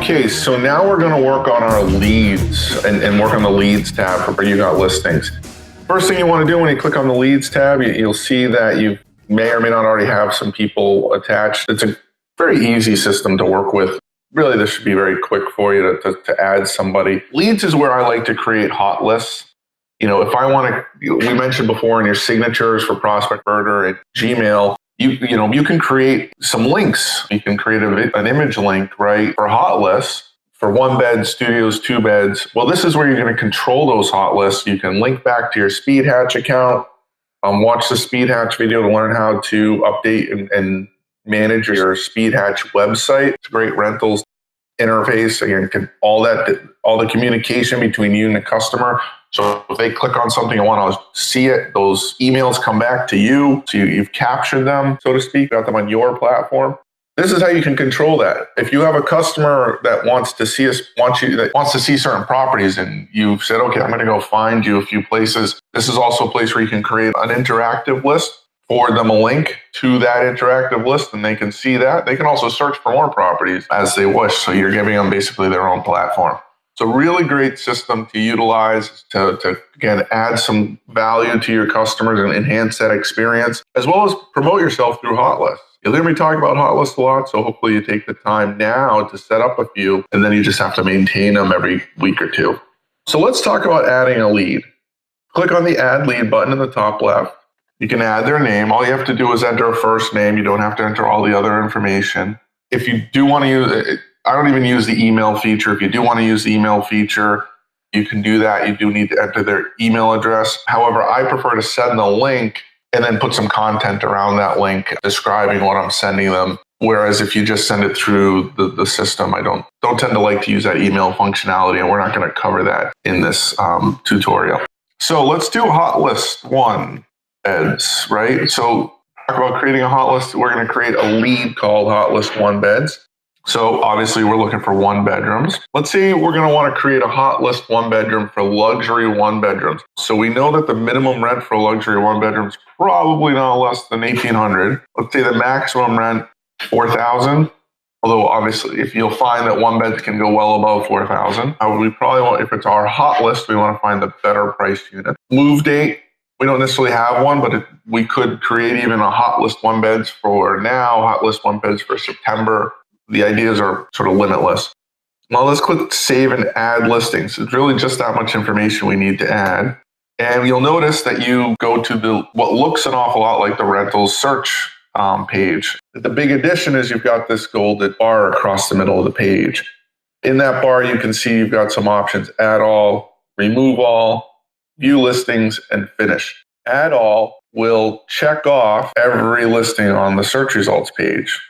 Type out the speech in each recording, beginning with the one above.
Okay, so now we're going to work on our leads and work on the leads tab for YouGot listings. First thing you want to do when you click on the leads tab, you'll see that you may or may not already have some people attached. It's a very easy system to work with. Really, this should be very quick for you to add somebody. Leads is where I like to create hot lists. You know, if I want to, we mentioned before in your signatures for Prospect Converter at Gmail, you can create some links. You can create an image link, right, for hot lists for 1-bed studios, 2 beds. Well, this is where you're going to control those hot lists. You can link back to your Speed Hatch account, watch the Speed Hatch video to learn how to update and manage your Speed Hatch website. It's a great rentals interface. Again, all the communication between you and the customer. So if they click on something and want to see it, those emails come back to you. So you've captured them, so to speak, got them on your platform. This is how you can control that. If you have a customer that wants to see certain properties, and you've said, okay, I'm going to go find you a few places. This is also a place where you can create an interactive list, forward them a link to that interactive list, and they can see that. They can also search for more properties as they wish. So you're giving them basically their own platform. It's a really great system to utilize to again, add some value to your customers and enhance that experience, as well as promote yourself through hot lists. You'll hear me talk about hot lists a lot, so hopefully you take the time now to set up a few, and then you just have to maintain them every week or two. So let's talk about adding a lead. Click on the Add Lead button in the top left. You can add their name. All you have to do is enter a first name. You don't have to enter all the other information. If you do want to use it, I don't even use the email feature. If you do want to use the email feature, you can do that. You do need to enter their email address. However, I prefer to send the link and then put some content around that link describing what I'm sending them. Whereas if you just send it through the system, I don't tend to like to use that email functionality, and we're not going to cover that in this tutorial. So let's do hot list 1 beds, right? So talk about creating a hot list. We're going to create a lead called hot list 1 beds. So obviously we're looking for 1 bedrooms. Let's say we're going to want to create a hot list 1 bedroom for luxury 1 bedrooms. So we know that the minimum rent for a luxury 1 bedroom is probably not less than $1,800. Let's say the maximum rent, $4,000. Although obviously if you'll find that 1 beds can go well above $4,000. We probably want, if it's our hot list, we want to find the better price unit. Move date. We don't necessarily have one, but we could create even a hot list 1 beds for now, hot list 1 beds for September. The ideas are sort of limitless. Now let's click Save and Add Listings. It's really just that much information we need to add. And you'll notice that you go to what looks an awful lot like the rentals search page. The big addition is you've got this golden bar across the middle of the page. In that bar, you can see you've got some options: Add All, Remove All, View Listings, and Finish. Add All will check off every listing on the search results page.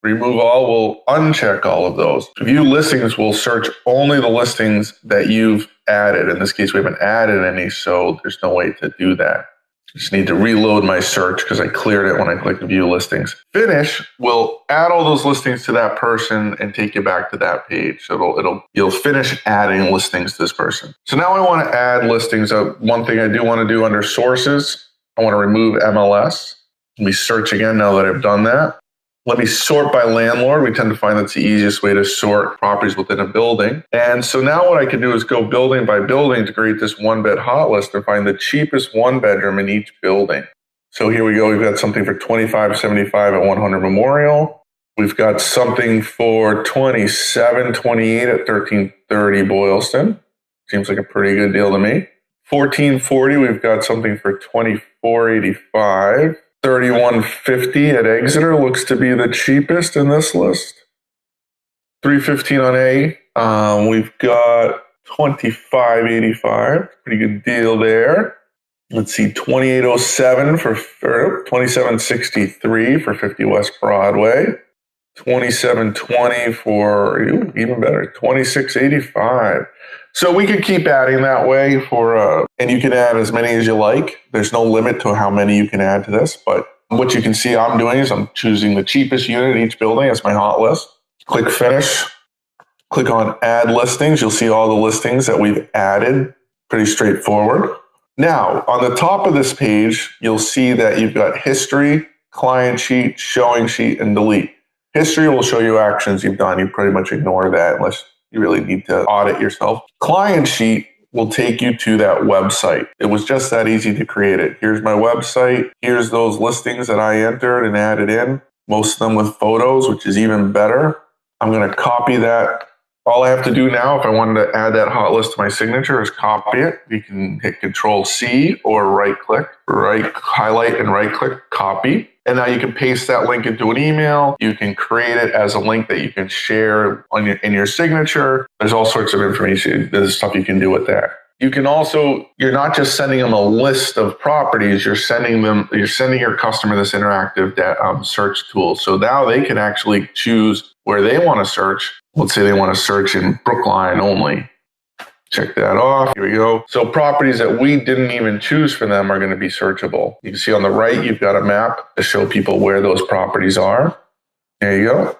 Remove All will uncheck all of those. View Listings will search only the listings that you've added. In this case, we haven't added any, so there's no way to do that. I just need to reload my search because I cleared it when I clicked View Listings. Finish will add all those listings to that person and take you back to that page. So you'll finish adding listings to this person. So now I want to add listings. One thing I do want to do under sources, I want to remove MLS. Let me search again now that I've done that. Let me sort by landlord. We tend to find that's the easiest way to sort properties within a building. And so now what I can do is go building by building to create this 1-bed hot list and find the cheapest 1 bedroom in each building. So here we go. We've got something for $2,575 at 100 Memorial. We've got something for $2,728 at 1330 Boylston. Seems like a pretty good deal to me. $1,440. We've got something for $2,485. $3,150 at Exeter looks to be the cheapest in this list. $315 on A. We've got $2,585. Pretty good deal there. Let's see, $2,807 for $2,763 for 50 West Broadway. $2,720 for, even better, $2,685. So we could keep adding that way and you can add as many as you like. There's no limit to how many you can add to this, but what you can see I'm doing is I'm choosing the cheapest unit in each building as my hot list. Click Finish. Click on Add Listings. You'll see all the listings that we've added. Pretty straightforward. Now, on the top of this page, you'll see that you've got History, Client Sheet, Showing Sheet, and Delete. History will show you actions you've done. You pretty much ignore that unless you really need to audit yourself. Client sheet will take you to that website. It was just that easy to create it. Here's my website. Here's those listings that I entered and added in, most of them with photos, which is even better. I'm going to copy that. All I have to do now, if I wanted to add that hot list to my signature, is copy it. You can hit Control-C or right-click, highlight and right-click, copy. And now you can paste that link into an email. You can create it as a link that you can share in your signature. There's all sorts of information. There's stuff you can do with that. You can also, you're not just sending them a list of properties, you're sending your customer this interactive search tool. So now they can actually choose where they want to search. Let's say they want to search in Brookline only. Check that off. Here we go. So properties that we didn't even choose for them are going to be searchable. You can see on the right, you've got a map to show people where those properties are. There you go.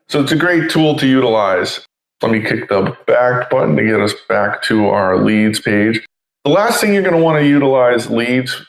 So it's a great tool to utilize. Let me click the back button to get us back to our leads page. The last thing you're going to want to utilize the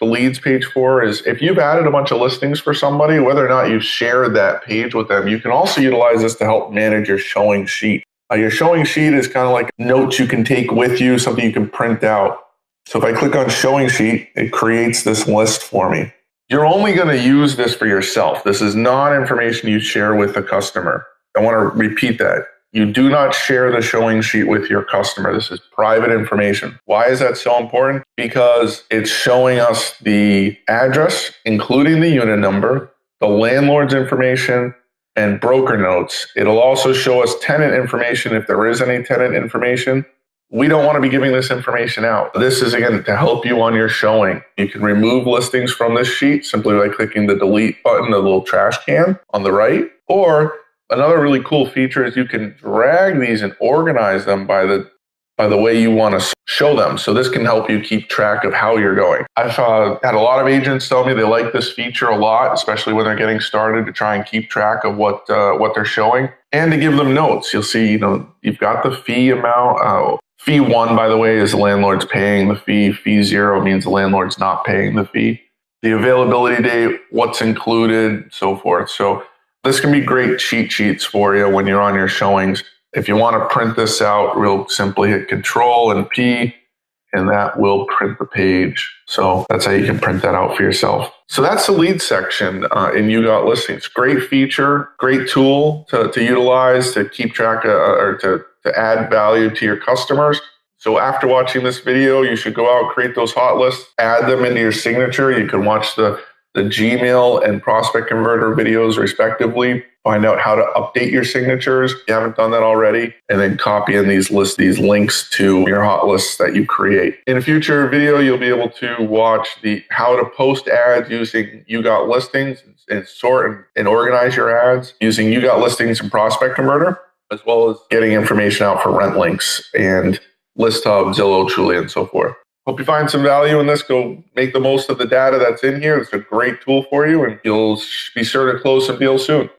leads page for is if you've added a bunch of listings for somebody, whether or not you've shared that page with them, you can also utilize this to help manage your showing sheet. Your showing sheet is kind of like notes you can take with you, something you can print out. So if I click on showing sheet, it creates this list for me. You're only going to use this for yourself. This is not information you share with the customer. I want to repeat that. You do not share the showing sheet with your customer. This is private information. Why is that so important? Because it's showing us the address, including the unit number, the landlord's information, and broker notes. It'll also show us tenant information if there is any tenant information. We don't want to be giving this information out. This is, again, to help you on your showing. You can remove listings from this sheet simply by clicking the delete button, the little trash can on the right. Or another really cool feature is you can drag these and organize them by the way you want to show them. So this can help you keep track of how you're going. I've had a lot of agents tell me they like this feature a lot, especially when they're getting started, to try and keep track of what they're showing and to give them notes. You'll see, you've got the fee amount. Fee 1, by the way, is the landlord's paying the fee. Fee 0 means the landlord's not paying the fee. The availability date, what's included, so forth. So this can be great cheat sheets for you when you're on your showings. If you want to print this out, real simply hit Control and P, and that will print the page. So that's how you can print that out for yourself. So that's the lead section in YouGot Listings. Great feature, great tool to utilize to keep track of, or to add value to your customers. So after watching this video, you should go out, create those hot lists, add them into your signature. You can watch the Gmail and Prospect Converter videos respectively. Find out how to update your signatures if you haven't done that already, and then copy in these links to your hot lists that you create. In a future video, you'll be able to watch how to post ads using YouGot Listings and sort and organize your ads using YouGot Listings and Prospect Converter, as well as getting information out for rent links and List Hub, Zillow, Trulia, and so forth. Hope you find some value in this. Go make the most of the data that's in here. It's a great tool for you, and you'll be sure to close some deals soon.